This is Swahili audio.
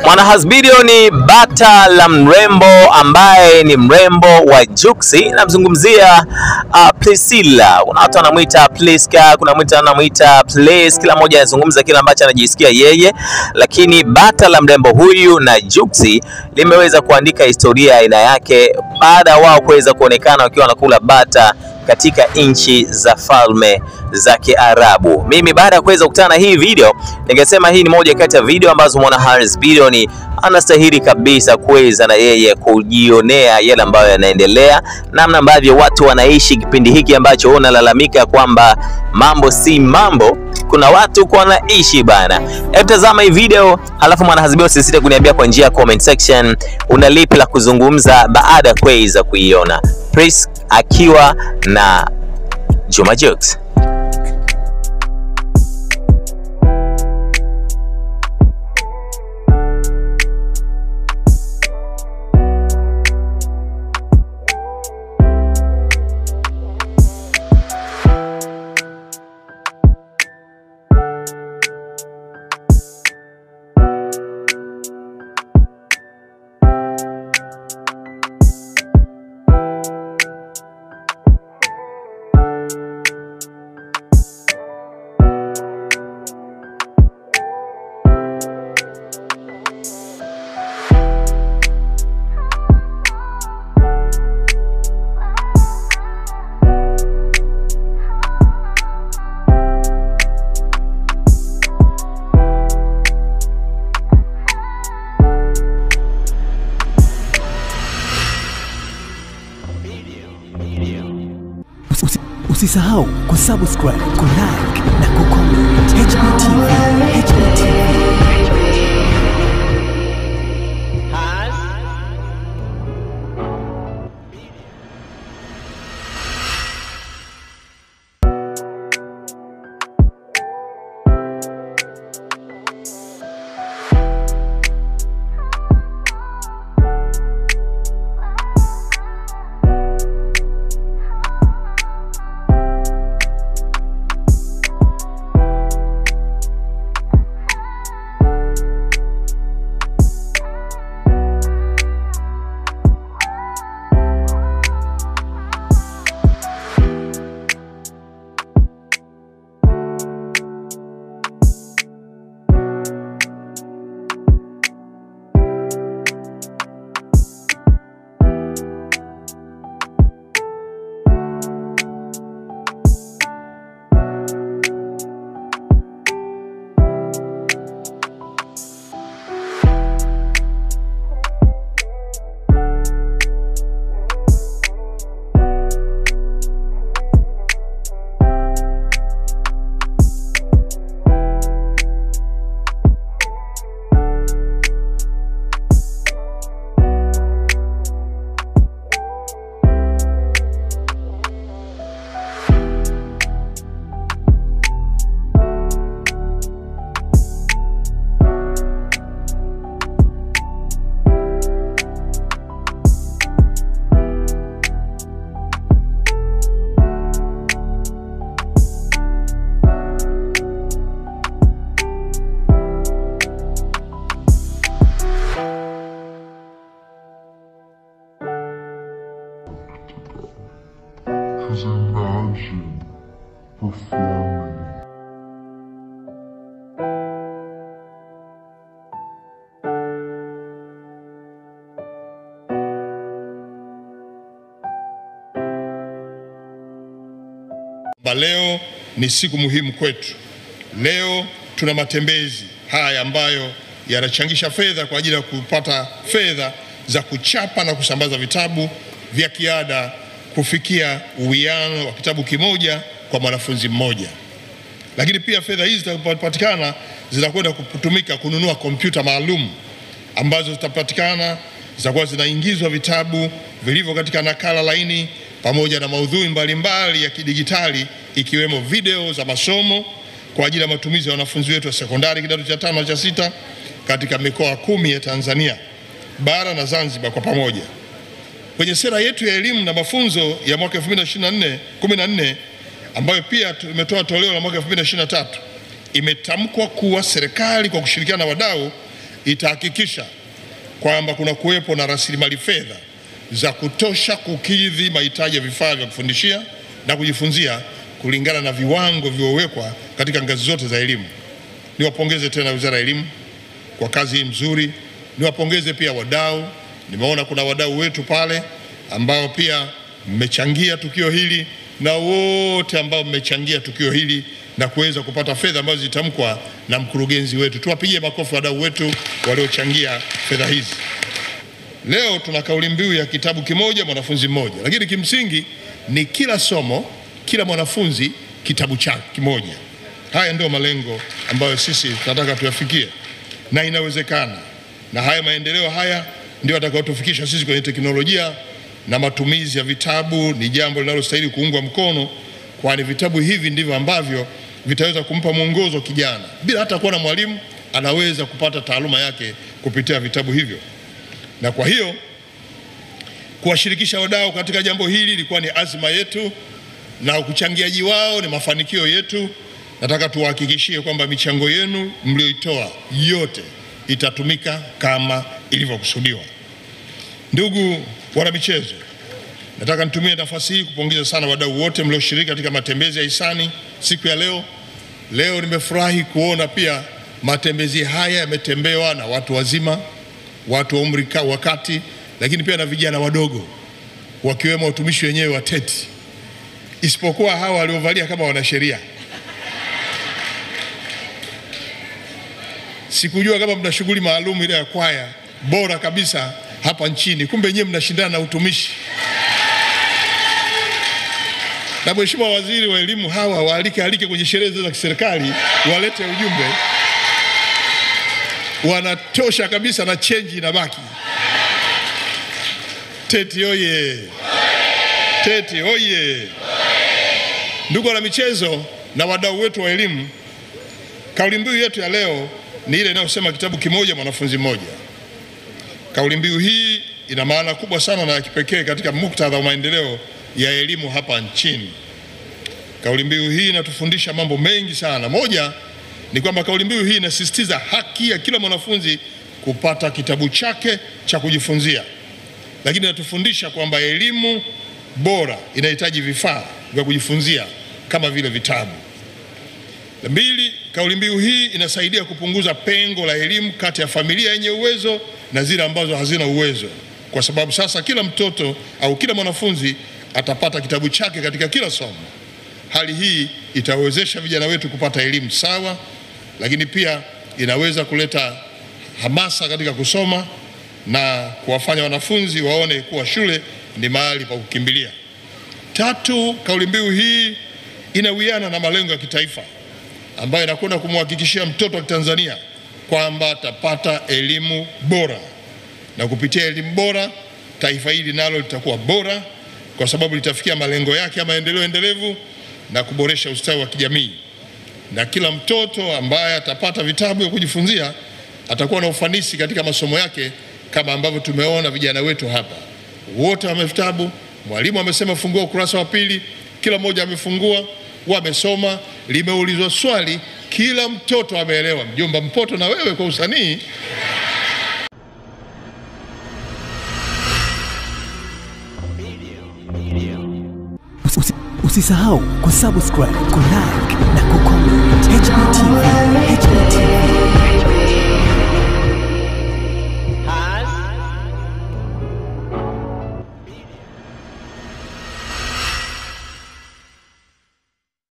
Mwanahasbidio ni bata la mrembo ambaye ni mrembo wa Juksi. Namzungumzia Priscilla. Kuna watu wanamuita Pliska, kuna mtu anamuita Place, kila mmoja anazungumza kile ambacho anajisikia yeye, lakini bata la mrembo huyu na Juksi limeweza kuandika historia aina yake baada wao kuweza kuonekana wakiwa wanakula bata katika nchi za falme za Kiarabu. Mimi baada ya kuweza kukutana hii video, ningesema hii ni moja kati ya video ambazo Mwanahasbidio ni anastahili kabisa kuweza na yeye kujionea yale ambayo yanaendelea, namna ambavyo watu wanaishi kipindi hiki ambacho unalalamika kwamba mambo si mambo. Kuna watu kwa wanaishi bana. Hebu tazama hii video, halafu Mwanahasbidio usisite kuniambia kwa njia ya comment section una lipi la kuzungumza baada ya kuweza kuiona Pris akiwa na Juma Jux. Usisahau kusubscribe, kulike na kucomment. HBTV. Imagine performing. Leo ni siku muhimu kwetu. Leo tuna matembezi haya ambayo yanachangisha fedha kwa ajili ya kupata fedha za kuchapa na kusambaza vitabu vya kiada kufikia uwiano wa kitabu kimoja kwa mwanafunzi mmoja. Lakini pia fedha hizi zitakapopatikana zitakwenda kutumika kununua kompyuta maalum ambazo zitapatikana, zitakuwa zinaingizwa vitabu vilivyo katika nakala laini pamoja na maudhui mbalimbali ya kidigitali ikiwemo video za masomo kwa ajili ya matumizi ya wanafunzi wetu wa sekondari kidato cha 5 na cha 6 katika mikoa 10 ya Tanzania bara na Zanzibar kwa pamoja. Kwenye sera yetu ya elimu na mafunzo ya mwaka 2014 ambayo pia tumetoa toleo la mwaka 2023, imetamkwa kuwa serikali kwa kushirikiana na wadau itahakikisha kwamba kuna kuwepo na rasilimali fedha za kutosha kukidhi mahitaji ya vifaa vya kufundishia na kujifunzia kulingana na viwango vilivyowekwa katika ngazi zote za elimu. Niwapongeze tena Wizara ya Elimu kwa kazi hii nzuri. Niwapongeze pia wadau. Nimeona kuna wadau wetu pale ambao pia mmechangia tukio hili, na wote ambao mmechangia tukio hili na kuweza kupata fedha ambazo zitamkwa na mkurugenzi wetu. Tuwapigie makofi wadau wetu waliochangia fedha hizi. Leo tuna kauli mbiu ya kitabu kimoja mwanafunzi mmoja, lakini kimsingi ni kila somo, kila mwanafunzi kitabu chake kimoja. Haya ndio malengo ambayo sisi tunataka tuyafikie, na inawezekana. Na haya maendeleo haya ndio atakayotufikisha sisi kwenye teknolojia, na matumizi ya vitabu ni jambo linalostahili kuungwa mkono, kwani vitabu hivi ndivyo ambavyo vitaweza kumpa mwongozo kijana. Bila hata kuwa na mwalimu, anaweza kupata taaluma yake kupitia vitabu hivyo. Na kwa hiyo kuwashirikisha wadau katika jambo hili ilikuwa ni azma yetu, na ukuchangiaji wao ni mafanikio yetu. Nataka tuwahakikishie kwamba michango yenu mlioitoa yote itatumika kama ilivyokusudiwa. Ndugu wana michezo, nataka nitumie nafasi hii kupongeza sana wadau wote mlioshiriki katika matembezi ya hisani siku ya leo. Leo nimefurahi kuona pia matembezi haya yametembewa na watu wazima, watu wa umri wa kati, lakini pia na vijana wadogo, wakiwemo watumishi wenyewe wa TET, isipokuwa hawa waliovalia kama wanasheria. Sikujua kama mna shughuli maalum ile ya kwaya bora kabisa hapa nchini, kumbe nyewe mnashindana na utumishi. Na Mheshimiwa Waziri wa Elimu, hawa waalike kwenye sherehe za kiserikali, walete ujumbe. Wanatosha kabisa na change inabaki. Teti oye! Teti oye! Ndugu wana michezo na wadau wetu wa elimu, kauli mbiu yetu ya leo ni ile inayosema kitabu kimoja mwanafunzi mmoja. Kauli mbiu hii ina maana kubwa sana na ya kipekee katika muktadha wa maendeleo ya elimu hapa nchini. Kauli mbiu hii inatufundisha mambo mengi sana. Moja ni kwamba kauli mbiu hii inasisitiza haki ya kila mwanafunzi kupata kitabu chake cha kujifunzia, lakini inatufundisha kwamba elimu bora inahitaji vifaa vya kujifunzia kama vile vitabu. Mbili, kauli mbiu hii inasaidia kupunguza pengo la elimu kati ya familia yenye uwezo na zile ambazo hazina uwezo, kwa sababu sasa kila mtoto au kila mwanafunzi atapata kitabu chake katika kila somo. Hali hii itawezesha vijana wetu kupata elimu sawa, lakini pia inaweza kuleta hamasa katika kusoma na kuwafanya wanafunzi waone kuwa shule ni mahali pa kukimbilia. Tatu, kauli mbiu hii inawiana na malengo ya kitaifa ambayo inakwenda kumhakikishia mtoto wa Tanzania kwamba atapata elimu bora, na kupitia elimu bora taifa hili nalo litakuwa bora, kwa sababu litafikia malengo yake ya maendeleo endelevu na kuboresha ustawi wa kijamii. Na kila mtoto ambaye atapata vitabu vya kujifunzia atakuwa na ufanisi katika masomo yake, kama ambavyo tumeona vijana wetu hapa wote wame vitabu. Mwalimu amesema fungua ukurasa wa pili, kila mmoja amefungua, wamesoma, limeulizwa swali, kila mtoto ameelewa. Mjomba Mpoto, na wewe kwa usanii Usisahau kusubscribe, kulike na kucomment. HBTV.